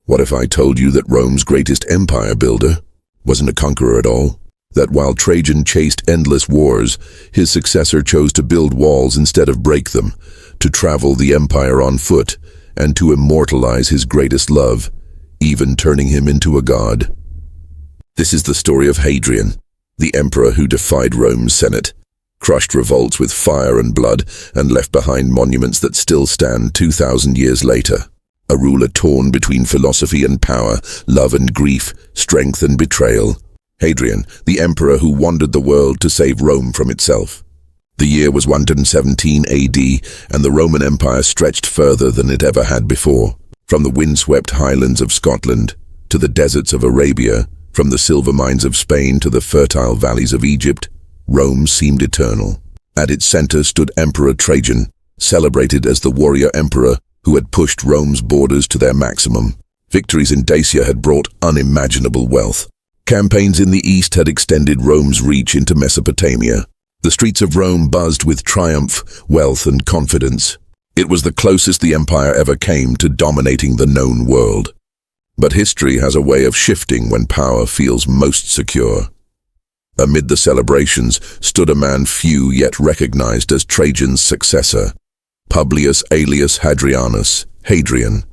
What if I told you that Rome's greatest empire builder wasn't a conqueror at all? That while Trajan chased endless wars, his successor chose to build walls instead of break them, to travel the empire on foot, and to immortalize his greatest love, even turning him into a god. This is the story of Hadrian, the emperor who defied Rome's Senate, crushed revolts with fire and blood, and left behind monuments that still stand 2,000 years later. A ruler torn between philosophy and power, love and grief, strength and betrayal. Hadrian, the emperor who wandered the world to save Rome from itself. The year was 117 AD, and the Roman Empire stretched further than it ever had before. From the windswept highlands of Scotland to the deserts of Arabia, from the silver mines of Spain to the fertile valleys of Egypt, Rome seemed eternal. At its center stood Emperor Trajan, celebrated as the warrior emperor who had pushed Rome's borders to their maximum. Victories in Dacia had brought unimaginable wealth. Campaigns in the east had extended Rome's reach into Mesopotamia. The streets of Rome buzzed with triumph, wealth, and confidence. It was the closest the empire ever came to dominating the known world. But history has a way of shifting when power feels most secure. Amid the celebrations stood a man few yet recognized as Trajan's successor, Publius alias Hadrianus, Hadrian.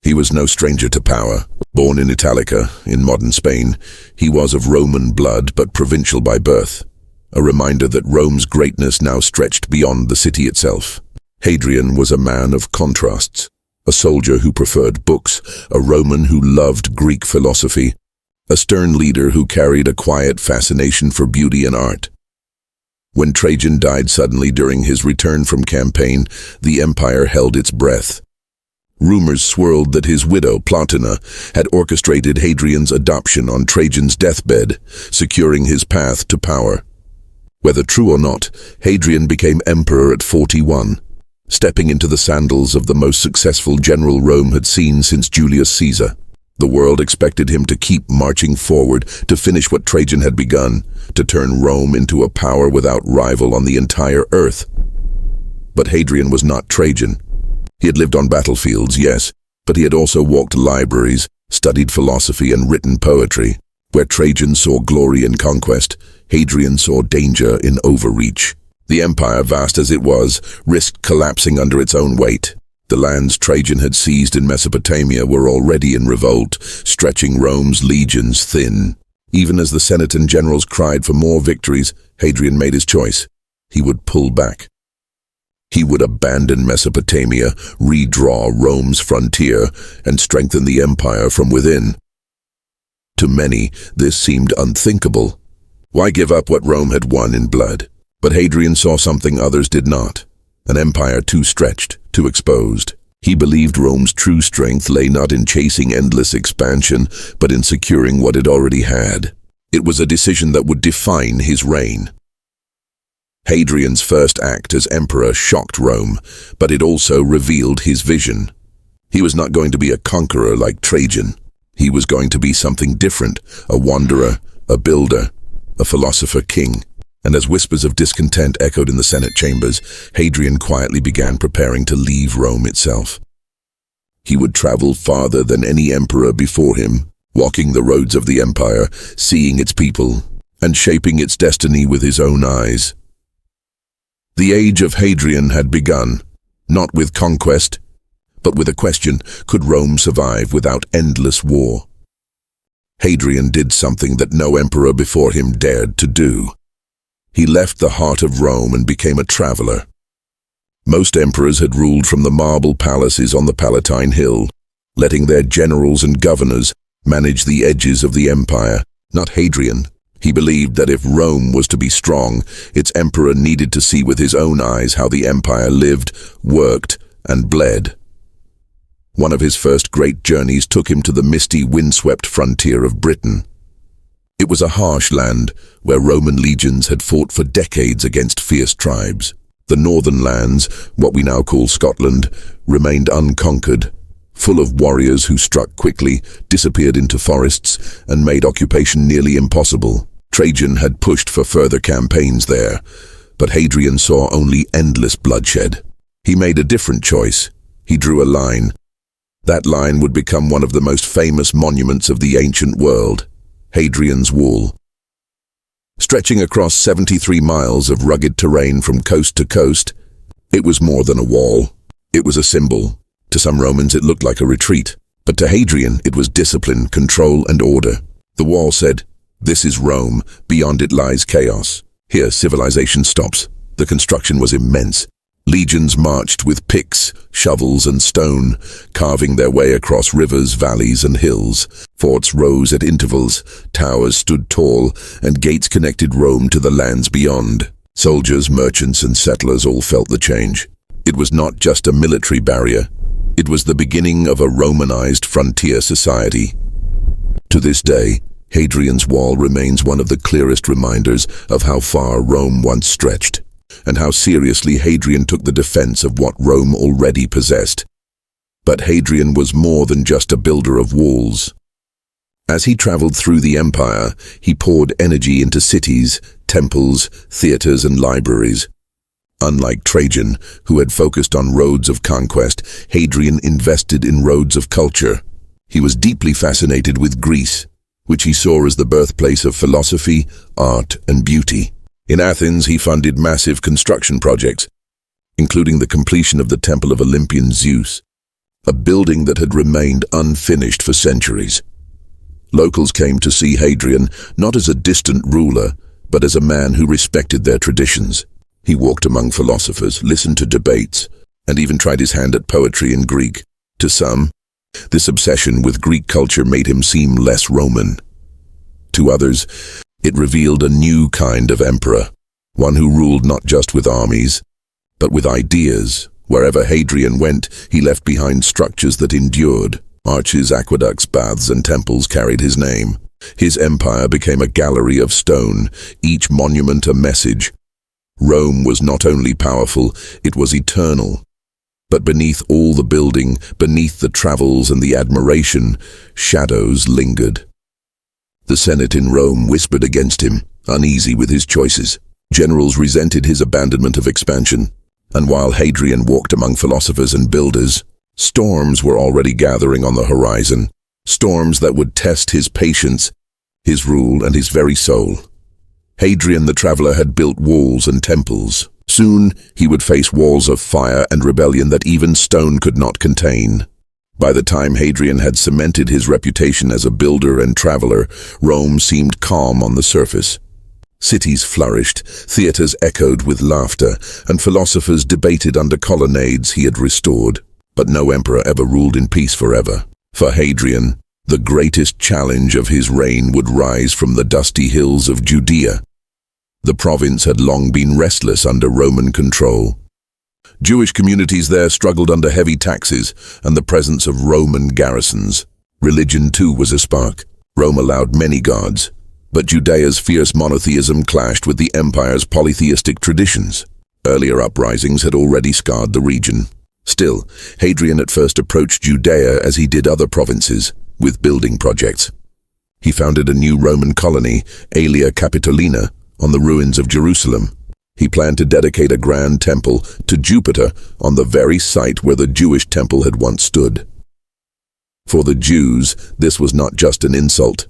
He was no stranger to power. Born in Italica, in modern Spain, he was of Roman blood but provincial by birth, a reminder that Rome's greatness now stretched beyond the city itself. Hadrian was a man of contrasts, a soldier who preferred books, a Roman who loved Greek philosophy, a stern leader who carried a quiet fascination for beauty and art. When Trajan died suddenly during his return from campaign, the empire held its breath. Rumors swirled that his widow, Plotina, had orchestrated Hadrian's adoption on Trajan's deathbed, securing his path to power. Whether true or not, Hadrian became emperor at 41, stepping into the sandals of the most successful general Rome had seen since Julius Caesar. The world expected him to keep marching forward, to finish what Trajan had begun, to turn Rome into a power without rival on the entire earth. But Hadrian was not Trajan. He had lived on battlefields, yes, but he had also walked libraries, studied philosophy and written poetry. Where Trajan saw glory in conquest, Hadrian saw danger in overreach. The empire, vast as it was, risked collapsing under its own weight. The lands Trajan had seized in Mesopotamia were already in revolt, stretching Rome's legions thin. Even as the Senate and generals cried for more victories, Hadrian made his choice. He would pull back. He would abandon Mesopotamia, redraw Rome's frontier, and strengthen the empire from within. To many, this seemed unthinkable. Why give up what Rome had won in blood? But Hadrian saw something others did not. An empire too stretched, too exposed. He believed Rome's true strength lay not in chasing endless expansion, but in securing what it already had. It was a decision that would define his reign. Hadrian's first act as emperor shocked Rome, but it also revealed his vision. He was not going to be a conqueror like Trajan. He was going to be something different, a wanderer, a builder, a philosopher king. And as whispers of discontent echoed in the Senate chambers, Hadrian quietly began preparing to leave Rome itself. He would travel farther than any emperor before him, walking the roads of the empire, seeing its people, and shaping its destiny with his own eyes. The age of Hadrian had begun, not with conquest, but with a question: could Rome survive without endless war? Hadrian did something that no emperor before him dared to do. He left the heart of Rome and became a traveler. Most emperors had ruled from the marble palaces on the Palatine Hill, letting their generals and governors manage the edges of the empire. Not Hadrian. He believed that if Rome was to be strong, its emperor needed to see with his own eyes how the empire lived, worked, and bled. One of his first great journeys took him to the misty, windswept frontier of Britain. It was a harsh land where Roman legions had fought for decades against fierce tribes. The northern lands, what we now call Scotland, remained unconquered, full of warriors who struck quickly, disappeared into forests, and made occupation nearly impossible. Trajan had pushed for further campaigns there, but Hadrian saw only endless bloodshed. He made a different choice. He drew a line. That line would become one of the most famous monuments of the ancient world, Hadrian's Wall. Stretching across 73 miles of rugged terrain from coast to coast, it was more than a wall. It was a symbol. To some Romans it looked like a retreat, but to Hadrian it was discipline, control, and order. The wall said, "This is Rome, beyond it lies chaos. Here civilization stops." The construction was immense. Legions marched with picks, shovels, and stone, carving their way across rivers, valleys, and hills. Forts rose at intervals, towers stood tall, and gates connected Rome to the lands beyond. Soldiers, merchants, and settlers all felt the change. It was not just a military barrier. It was the beginning of a Romanized frontier society. To this day, Hadrian's Wall remains one of the clearest reminders of how far Rome once stretched, and how seriously Hadrian took the defense of what Rome already possessed. But Hadrian was more than just a builder of walls. As he traveled through the empire, he poured energy into cities, temples, theaters, and libraries. Unlike Trajan, who had focused on roads of conquest, Hadrian invested in roads of culture. He was deeply fascinated with Greece, which he saw as the birthplace of philosophy, art, and beauty. In Athens, he funded massive construction projects, including the completion of the Temple of Olympian Zeus, a building that had remained unfinished for centuries. Locals came to see Hadrian not as a distant ruler, but as a man who respected their traditions. He walked among philosophers, listened to debates, and even tried his hand at poetry in Greek. To some, this obsession with Greek culture made him seem less Roman. To others, it revealed a new kind of emperor, one who ruled not just with armies, but with ideas. Wherever Hadrian went, he left behind structures that endured. Arches, aqueducts, baths, and temples carried his name. His empire became a gallery of stone, each monument a message. Rome was not only powerful, it was eternal. But beneath all the building, beneath the travels and the admiration, shadows lingered. The Senate in Rome whispered against him, uneasy with his choices. Generals resented his abandonment of expansion, and while Hadrian walked among philosophers and builders, storms were already gathering on the horizon, storms that would test his patience, his rule, and his very soul. Hadrian the traveler had built walls and temples. Soon he would face walls of fire and rebellion that even stone could not contain. By the time Hadrian had cemented his reputation as a builder and traveler, Rome seemed calm on the surface. Cities flourished, theaters echoed with laughter, and philosophers debated under colonnades he had restored. But no emperor ever ruled in peace forever. For Hadrian, the greatest challenge of his reign would rise from the dusty hills of Judea. The province had long been restless under Roman control. Jewish communities there struggled under heavy taxes and the presence of Roman garrisons. Religion too was a spark. Rome allowed many gods, but Judea's fierce monotheism clashed with the empire's polytheistic traditions. Earlier uprisings had already scarred the region. Still, Hadrian at first approached Judea as he did other provinces, with building projects. He founded a new Roman colony, Aelia Capitolina, on the ruins of Jerusalem. He planned to dedicate a grand temple to Jupiter on the very site where the Jewish temple had once stood. For the Jews, this was not just an insult.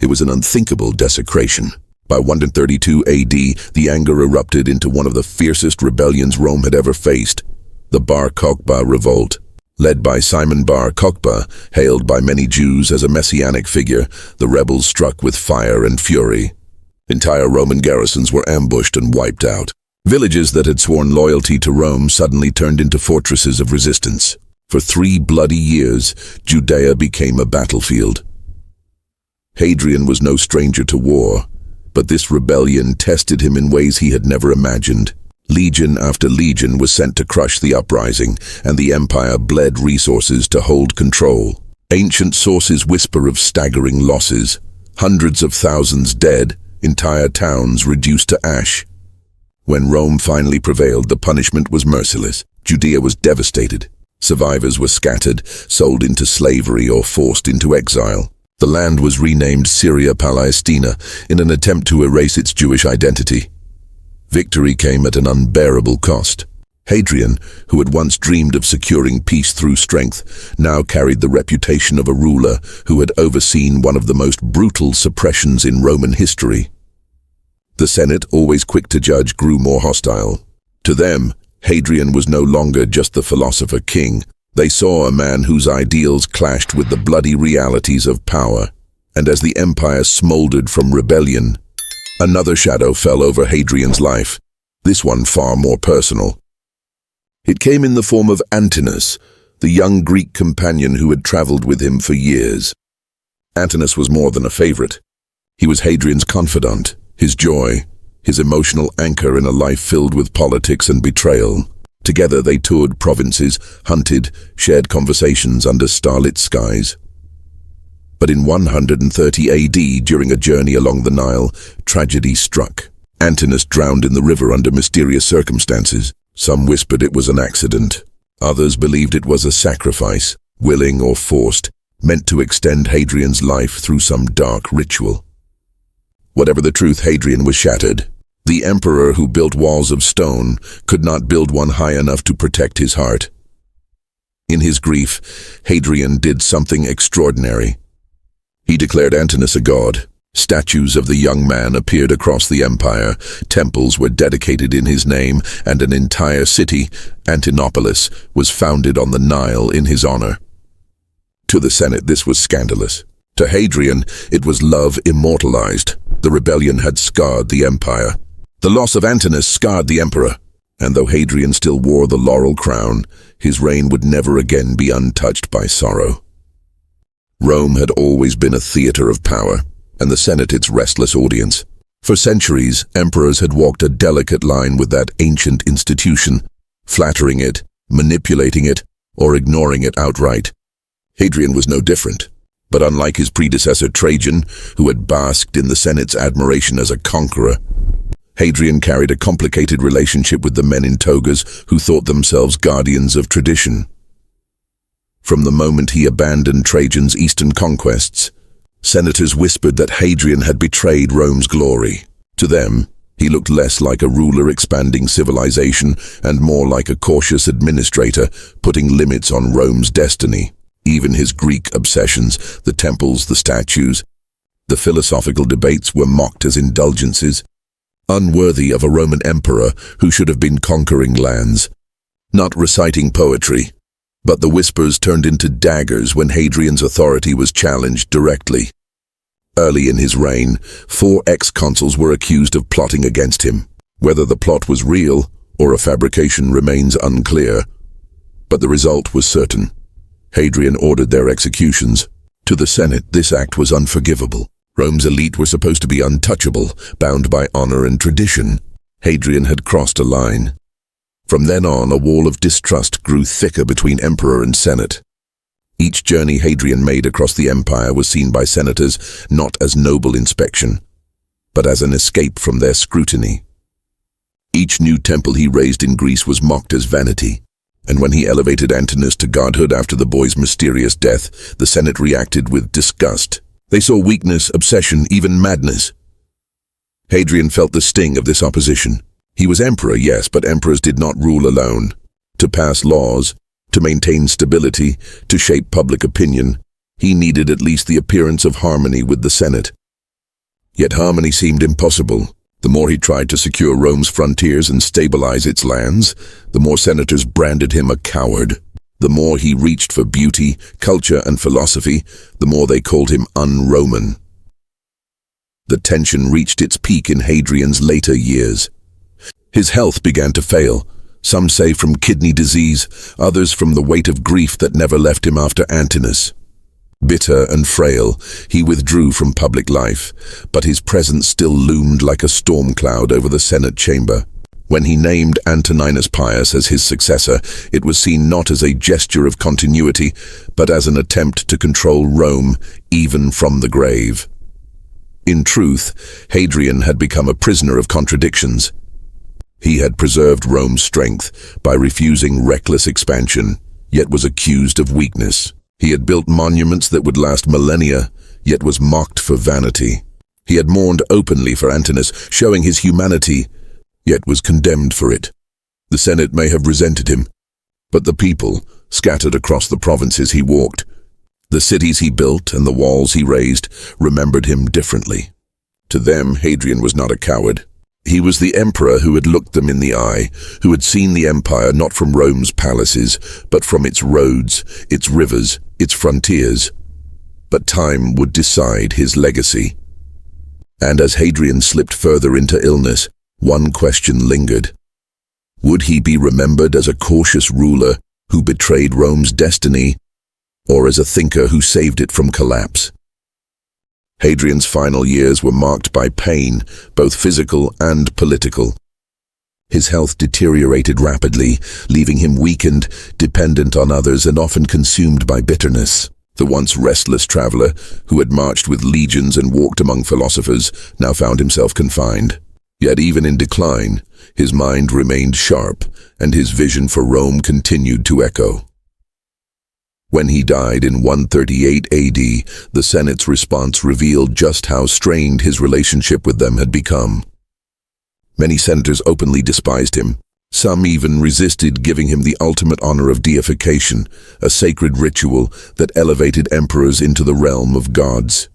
It was an unthinkable desecration. By 132 AD, the anger erupted into one of the fiercest rebellions Rome had ever faced, the Bar Kokhba revolt. Led by Simon Bar Kokhba, hailed by many Jews as a messianic figure, the rebels struck with fire and fury. Entire Roman garrisons were ambushed and wiped out. Villages that had sworn loyalty to Rome suddenly turned into fortresses of resistance. For 3 bloody years, Judea became a battlefield. Hadrian was no stranger to war, but this rebellion tested him in ways he had never imagined. Legion after legion was sent to crush the uprising, and the empire bled resources to hold control. Ancient sources whisper of staggering losses, hundreds of thousands dead, entire towns reduced to ash. When Rome finally prevailed, the punishment was merciless. Judea was devastated. Survivors were scattered, sold into slavery, or forced into exile. The land was renamed Syria Palestina in an attempt to erase its Jewish identity. Victory came at an unbearable cost. Hadrian, who had once dreamed of securing peace through strength, now carried the reputation of a ruler who had overseen one of the most brutal suppressions in Roman history. The Senate, always quick to judge, grew more hostile. To them, Hadrian was no longer just the philosopher king. They saw a man whose ideals clashed with the bloody realities of power. And as the empire smoldered from rebellion, another shadow fell over Hadrian's life, this one far more personal. It came in the form of Antinous, the young Greek companion who had traveled with him for years. Antinous was more than a favorite. He was Hadrian's confidant, his joy, his emotional anchor in a life filled with politics and betrayal. Together they toured provinces, hunted, shared conversations under starlit skies. But in 130 AD, during a journey along the Nile, tragedy struck. Antinous drowned in the river under mysterious circumstances. Some whispered it was an accident. Others believed it was a sacrifice, willing or forced, meant to extend Hadrian's life through some dark ritual. Whatever the truth, Hadrian was shattered. The emperor who built walls of stone could not build one high enough to protect his heart. In his grief, Hadrian did something extraordinary. He declared Antinous a god. Statues of the young man appeared across the empire, temples were dedicated in his name, and an entire city, Antinopolis, was founded on the Nile in his honor. To the Senate, this was scandalous. To Hadrian, it was love immortalized. The rebellion had scarred the empire. The loss of Antinous scarred the emperor, and though Hadrian still wore the laurel crown, his reign would never again be untouched by sorrow. Rome had always been a theater of power, and the Senate its restless audience. For centuries, emperors had walked a delicate line with that ancient institution, flattering it, manipulating it, or ignoring it outright. Hadrian was no different, but unlike his predecessor Trajan, who had basked in the Senate's admiration as a conqueror, Hadrian carried a complicated relationship with the men in togas who thought themselves guardians of tradition. From the moment he abandoned Trajan's eastern conquests, senators whispered that Hadrian had betrayed Rome's glory. To them, he looked less like a ruler expanding civilization and more like a cautious administrator putting limits on Rome's destiny. Even his Greek obsessions, the temples, the statues, the philosophical debates were mocked as indulgences, unworthy of a Roman emperor who should have been conquering lands, not reciting poetry. But the whispers turned into daggers when Hadrian's authority was challenged directly. Early in his reign, 4 ex-consuls were accused of plotting against him. Whether the plot was real or a fabrication remains unclear, but the result was certain. Hadrian ordered their executions. To the Senate, this act was unforgivable. Rome's elite were supposed to be untouchable, bound by honor and tradition. Hadrian had crossed a line. From then on, a wall of distrust grew thicker between emperor and Senate. Each journey Hadrian made across the empire was seen by senators not as noble inspection, but as an escape from their scrutiny. Each new temple he raised in Greece was mocked as vanity, and when he elevated Antinous to godhood after the boy's mysterious death, the Senate reacted with disgust. They saw weakness, obsession, even madness. Hadrian felt the sting of this opposition. He was emperor, yes, but emperors did not rule alone. To pass laws, to maintain stability, to shape public opinion, he needed at least the appearance of harmony with the Senate. Yet harmony seemed impossible. The more he tried to secure Rome's frontiers and stabilize its lands, the more senators branded him a coward. The more he reached for beauty, culture, and philosophy, the more they called him un-Roman. The tension reached its peak in Hadrian's later years. His health began to fail, some say from kidney disease, others from the weight of grief that never left him after Antinous. Bitter and frail, he withdrew from public life, but his presence still loomed like a storm cloud over the Senate chamber. When he named Antoninus Pius as his successor, it was seen not as a gesture of continuity, but as an attempt to control Rome, even from the grave. In truth, Hadrian had become a prisoner of contradictions. He had preserved Rome's strength by refusing reckless expansion, yet was accused of weakness. He had built monuments that would last millennia, yet was mocked for vanity. He had mourned openly for Antinous, showing his humanity, yet was condemned for it. The Senate may have resented him, but the people, scattered across the provinces he walked, the cities he built and the walls he raised, remembered him differently. To them, Hadrian was not a coward. He was the emperor who had looked them in the eye, who had seen the empire not from Rome's palaces, but from its roads, its rivers, its frontiers. But time would decide his legacy. And as Hadrian slipped further into illness, one question lingered. Would he be remembered as a cautious ruler who betrayed Rome's destiny, or as a thinker who saved it from collapse? Hadrian's final years were marked by pain, both physical and political. His health deteriorated rapidly, leaving him weakened, dependent on others, and often consumed by bitterness. The once restless traveler, who had marched with legions and walked among philosophers, now found himself confined. Yet even in decline, his mind remained sharp, and his vision for Rome continued to echo. When he died in 138 AD, the Senate's response revealed just how strained his relationship with them had become. Many senators openly despised him. Some even resisted giving him the ultimate honor of deification, a sacred ritual that elevated emperors into the realm of gods.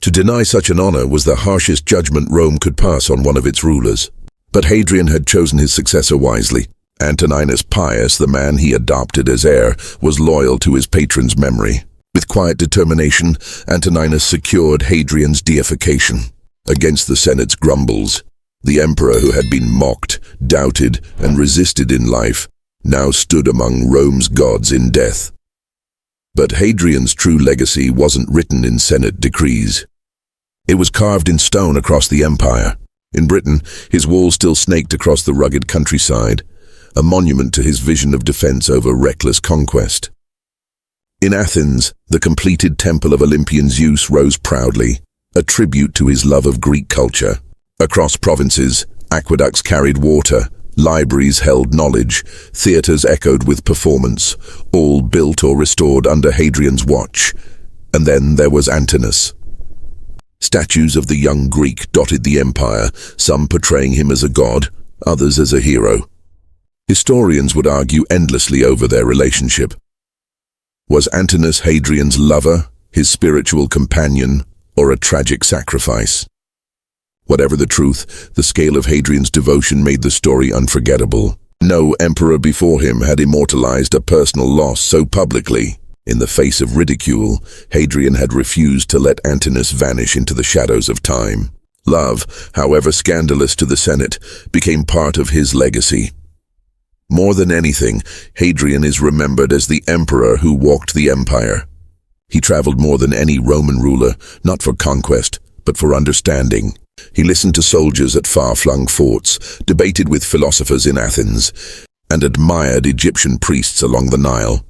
To deny such an honor was the harshest judgment Rome could pass on one of its rulers. But Hadrian had chosen his successor wisely. Antinous Pius, the man he adopted as heir, was loyal to his patron's memory. With quiet determination, Antinous secured Hadrian's deification. Against the Senate's grumbles, the emperor who had been mocked, doubted, and resisted in life, now stood among Rome's gods in death. But Hadrian's true legacy wasn't written in Senate decrees. It was carved in stone across the empire. In Britain, his walls still snaked across the rugged countryside, a monument to his vision of defense over reckless conquest. In Athens, the completed temple of Olympian Zeus rose proudly, a tribute to his love of Greek culture. Across provinces, aqueducts carried water, libraries held knowledge, theaters echoed with performance, all built or restored under Hadrian's watch. And then there was Antinous. Statues of the young Greek dotted the empire, some portraying him as a god, others as a hero. Historians would argue endlessly over their relationship. Was Antinous Hadrian's lover, his spiritual companion, or a tragic sacrifice? Whatever the truth, the scale of Hadrian's devotion made the story unforgettable. No emperor before him had immortalized a personal loss so publicly. In the face of ridicule, Hadrian had refused to let Antinous vanish into the shadows of time. Love, however scandalous to the Senate, became part of his legacy. More than anything, Hadrian is remembered as the emperor who walked the empire. He traveled more than any Roman ruler, not for conquest, but for understanding. He listened to soldiers at far-flung forts, debated with philosophers in Athens, and admired Egyptian priests along the Nile.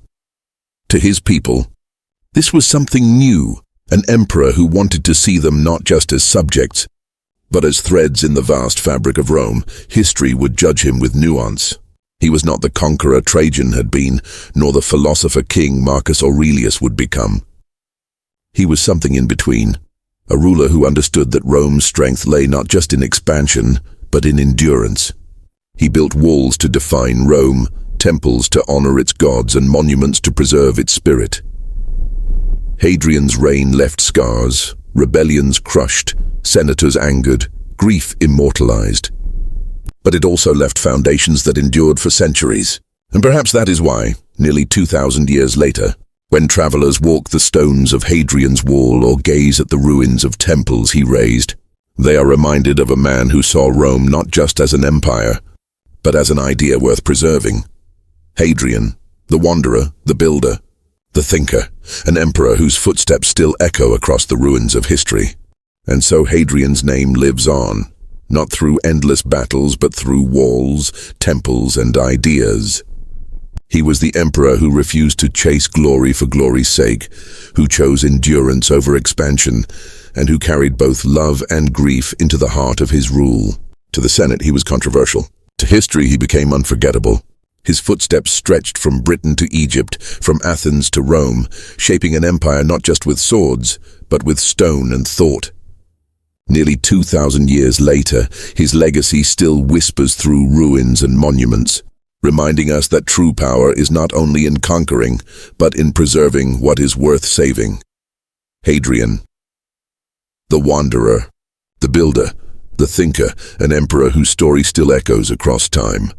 To his people, this was something new, an emperor who wanted to see them not just as subjects, but as threads in the vast fabric of Rome. History would judge him with nuance. He was not the conqueror Trajan had been, nor the philosopher king Marcus Aurelius would become. He was something in between, a ruler who understood that Rome's strength lay not just in expansion, but in endurance. He built walls to define Rome, temples to honor its gods, and monuments to preserve its spirit. Hadrian's reign left scars, rebellions crushed, senators angered, grief immortalized. But it also left foundations that endured for centuries. And perhaps that is why, nearly 2,000 years later, when travelers walk the stones of Hadrian's wall or gaze at the ruins of temples he raised, they are reminded of a man who saw Rome not just as an empire, but as an idea worth preserving. Hadrian, the wanderer, the builder, the thinker, an emperor whose footsteps still echo across the ruins of history. And so Hadrian's name lives on, not through endless battles, but through walls, temples, and ideas. He was the emperor who refused to chase glory for glory's sake, who chose endurance over expansion, and who carried both love and grief into the heart of his rule. To the Senate, he was controversial. To history, he became unforgettable. His footsteps stretched from Britain to Egypt, from Athens to Rome, shaping an empire not just with swords, but with stone and thought. Nearly 2,000 years later, his legacy still whispers through ruins and monuments, reminding us that true power is not only in conquering, but in preserving what is worth saving. Hadrian, the wanderer, the builder, the thinker, an emperor whose story still echoes across time.